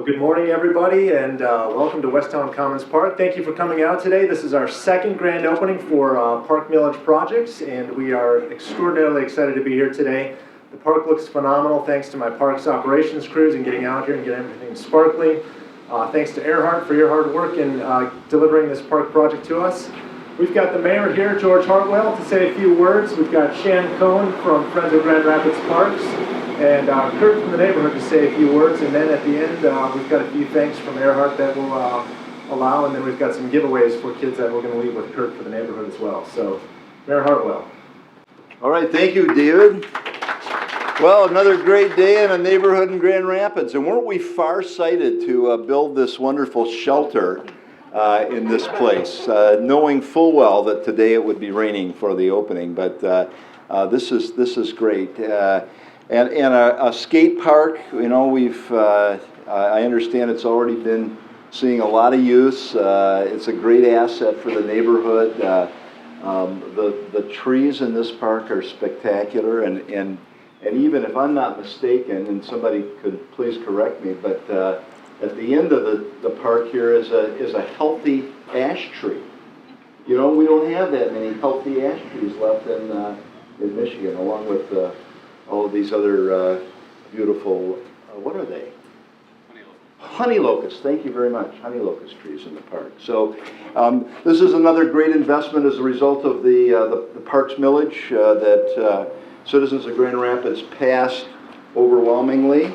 Well, good morning, everybody, and welcome to Westown Commons Park. Thank you for coming out today. This is our second grand opening for Park Millage Projects, and we are extraordinarily excited to be here today. The park looks phenomenal thanks to my parks operations crews and getting out here and getting everything sparkling. Thanks to Earhart for your hard work in delivering this park project to us. We've got the mayor here, George Hartwell, to say a few words. We've got Shan Cohen from Friends of Grand Rapids Parks, and Kurt from the neighborhood to say a few words, and then at the end we've got a few thanks from Earhart that we'll allow, and then we've got some giveaways for kids that we're going to leave with Kurt for the neighborhood as well. So, Mayor Hartwell. All right, thank you, David. Well, another great day in a neighborhood in Grand Rapids, and weren't we far-sighted to build this wonderful shelter in this place, knowing full well that today it would be raining for the opening, but this is great. And a skate park, you know, I understand it's already been seeing a lot of use. It's a great asset for the neighborhood. The trees in this park are spectacular, and even if I'm not mistaken, and somebody could please correct me, but at the end of the park here is a healthy ash tree. You know, we don't have that many healthy ash trees left in Michigan, along with all of these other beautiful, what are they? Honey locusts. Thank you very much. Honey locust trees in the park. So this is another great investment as a result of the Parks Millage that citizens of Grand Rapids passed overwhelmingly.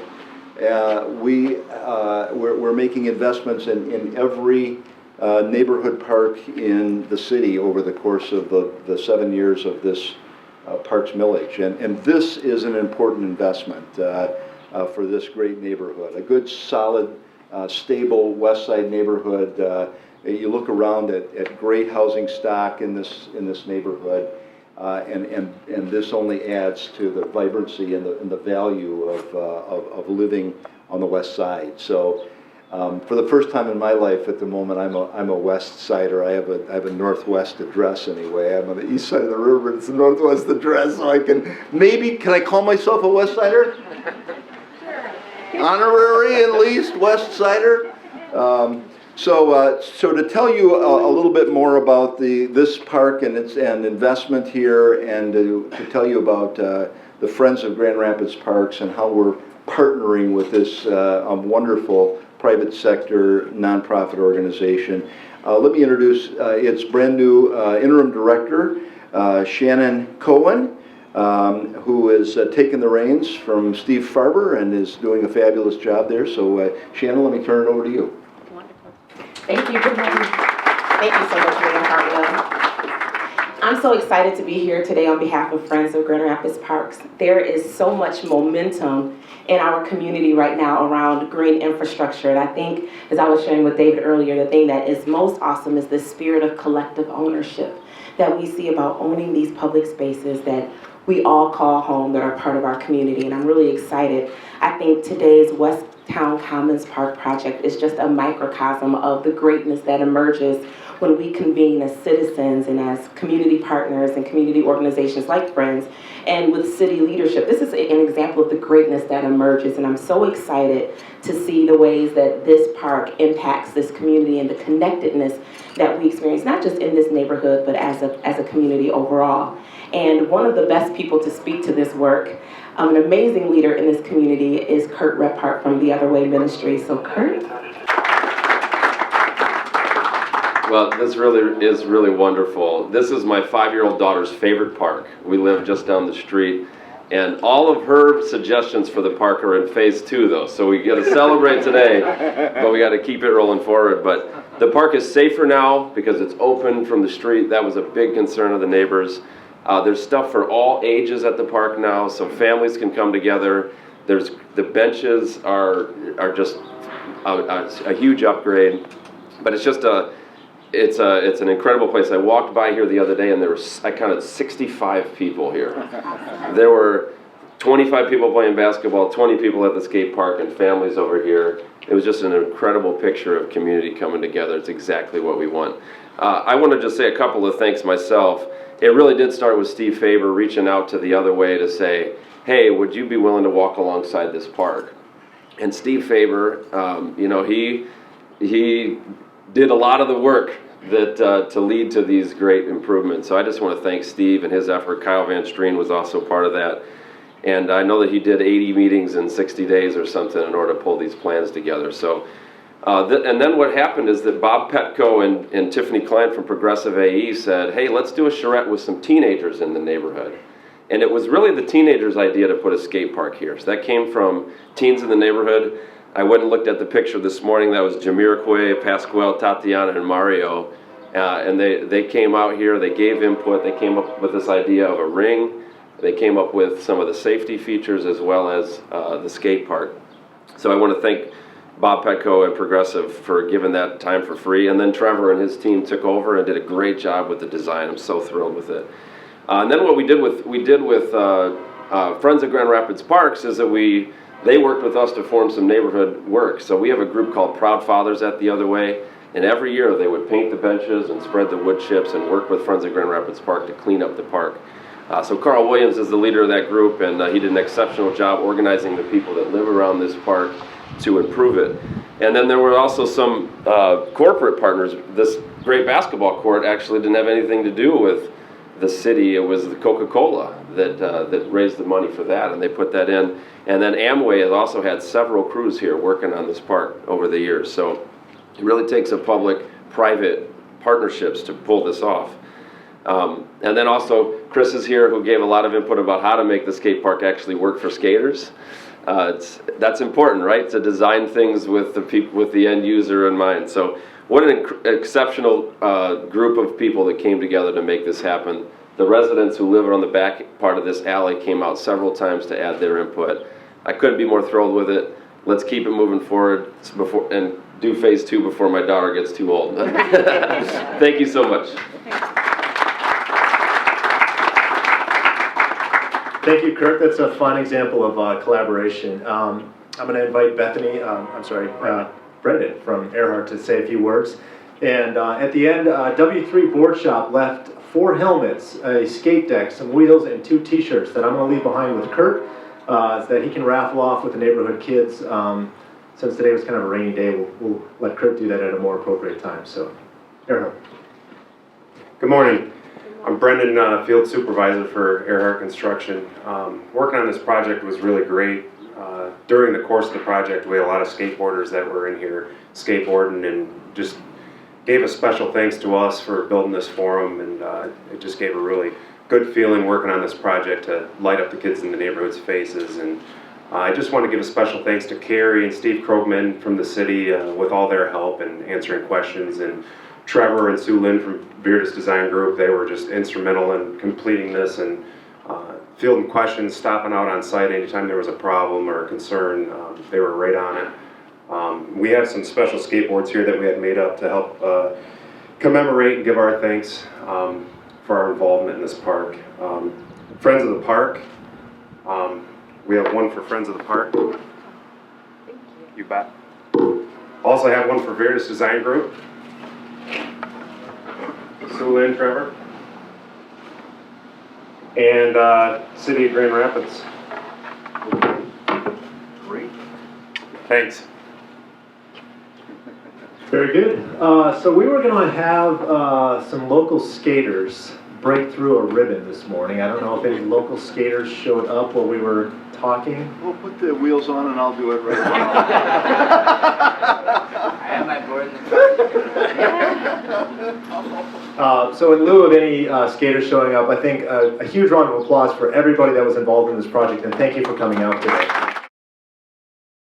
We're making investments in every neighborhood park in the city over the course of the 7 years of this Parks Millage, and this is an important investment for this great neighborhood. A good, solid, stable West Side neighborhood. You look around at great housing stock in this neighborhood, and this only adds to the vibrancy and the value of living on the West Side. So. For the first time in my life at the moment, I'm a West Sider. I have a Northwest address anyway. I'm on the east side of the river, but it's a Northwest address, so can I call myself a West Sider? Sure. Honorary at least, West Sider. So to tell you a little bit more about this park and investment here, and to tell you about the Friends of Grand Rapids Parks and how we're partnering with this wonderful private sector nonprofit organization. Let me introduce its brand new interim director, Shannon Cohen, who has taken the reins from Steve Farber and is doing a fabulous job there. So Shannon, let me turn it over to you. Wonderful. Thank you. Good morning. Thank you so much, Mayor Hartwell. I'm so excited to be here today on behalf of Friends of Grand Rapids Parks. There is so much momentum in our community right now around green infrastructure. And I think, as I was sharing with David earlier, the thing that is most awesome is the spirit of collective ownership that we see about owning these public spaces that we all call home, that are part of our community. And I'm really excited. I think today's Westown Commons Park project is just a microcosm of the greatness that emerges when we convene as citizens and as community partners and community organizations like Friends and with city leadership. This is an example of the greatness that emerges, and I'm so excited to see the ways that this park impacts this community and the connectedness that we experience, not just in this neighborhood, but as a community overall. And one of the best people to speak to this work, an amazing leader in this community, is Kurt Rephart from the Other Way Ministry. So Kurt. Well, this really is really wonderful. This is my 5-year-old daughter's favorite park. We live just down the street, and all of her suggestions for the park are in phase 2, though. So we got to celebrate today, but we got to keep it rolling forward. But the park is safer now because it's open from the street. That was a big concern of the neighbors. There's stuff for all ages at the park now, so families can come together. The benches are just a huge upgrade, but it's just it's an incredible place. I walked by here the other day, and I counted 65 people here. There were 25 people playing basketball, 20 people at the skate park, and families over here. It was just an incredible picture of community coming together. It's exactly what we want. I want to just say a couple of thanks myself. It really did start with Steve Faber reaching out to the Other Way to say, hey, would you be willing to walk alongside this park? And Steve Faber, you know, he did a lot of the work that to lead to these great improvements. So I just want to thank Steve and his effort. Kyle Van Streen was also part of that. And I know that he did 80 meetings in 60 days or something in order to pull these plans together. So, and then what happened is that Bob Petco and Tiffany Klein from Progressive AE said, hey, let's do a charrette with some teenagers in the neighborhood. And it was really the teenagers' idea to put a skate park here. So that came from teens in the neighborhood. I went and looked at the picture this morning. That was Jamiroquai, Pasquale, Tatiana, and Mario. And they came out here, they gave input, they came up with this idea of a ring. They came up with some of the safety features as well as the skate park. So I want to thank Bob Petco and Progressive for giving that time for free. And then Trevor and his team took over and did a great job with the design. I'm so thrilled with it. And then what we did with Friends of Grand Rapids Parks is that they worked with us to form some neighborhood work. So we have a group called Proud Fathers at the Other Way, and every year they would paint the benches and spread the wood chips and work with Friends of Grand Rapids Park to clean up the park. So Carl Williams is the leader of that group, and he did an exceptional job organizing the people that live around this park to improve it. And then there were also some corporate partners. This great basketball court actually didn't have anything to do with the city. It was the Coca-Cola that raised the money for that, and they put that in. And then Amway has also had several crews here working on this park over the years. So it really takes a public-private partnerships to pull this off. And then also Chris is here, who gave a lot of input about how to make the skate park actually work for skaters. That's important, right? To design things with the end user in mind. So what an exceptional group of people that came together to make this happen. The residents who live on the back part of this alley came out several times to add their input. I couldn't be more thrilled with it. Let's keep it moving forward and do phase 2 before my daughter gets too old. Thank you so much. Thank you, Kurt. That's a fun example of collaboration. I'm going to invite Brendan from Earhart to say a few words. And at the end, W3 Board Shop left 4 helmets, a skate deck, some wheels, and 2 t-shirts that I'm going to leave behind with Kurt so that he can raffle off with the neighborhood kids. Since today was kind of a rainy day, we'll let Kurt do that at a more appropriate time. So, Earhart. Good morning. I'm Brendan, Field Supervisor for Earhart Construction. Working on this project was really great. During the course of the project, we had a lot of skateboarders that were in here skateboarding and just gave a special thanks to us for building this forum, and it just gave a really good feeling working on this project to light up the kids in the neighborhood's faces. And I just want to give a special thanks to Carrie and Steve Krogman from the city with all their help and answering questions, and Trevor and Sue Lynn from Beardus Design Group. They were just instrumental in completing this and fielding questions, stopping out on site anytime there was a problem or a concern. They were right on it. We have some special skateboards here that we had made up to help commemorate and give our thanks for our involvement in this park. Friends of the Park. We have one for Friends of the Park. Thank you. You bet. Also have one for Beardus Design Group. Sue Lynn, Trevor. And City of Grand Rapids. Great. Thanks. Very good. So we were going to have some local skaters break through a ribbon this morning. I don't know if any local skaters showed up while we were talking. We'll put the wheels on and I'll do it right now. I have my board in the So in lieu of any skaters showing up, I think a huge round of applause for everybody that was involved in this project, and thank you for coming out today.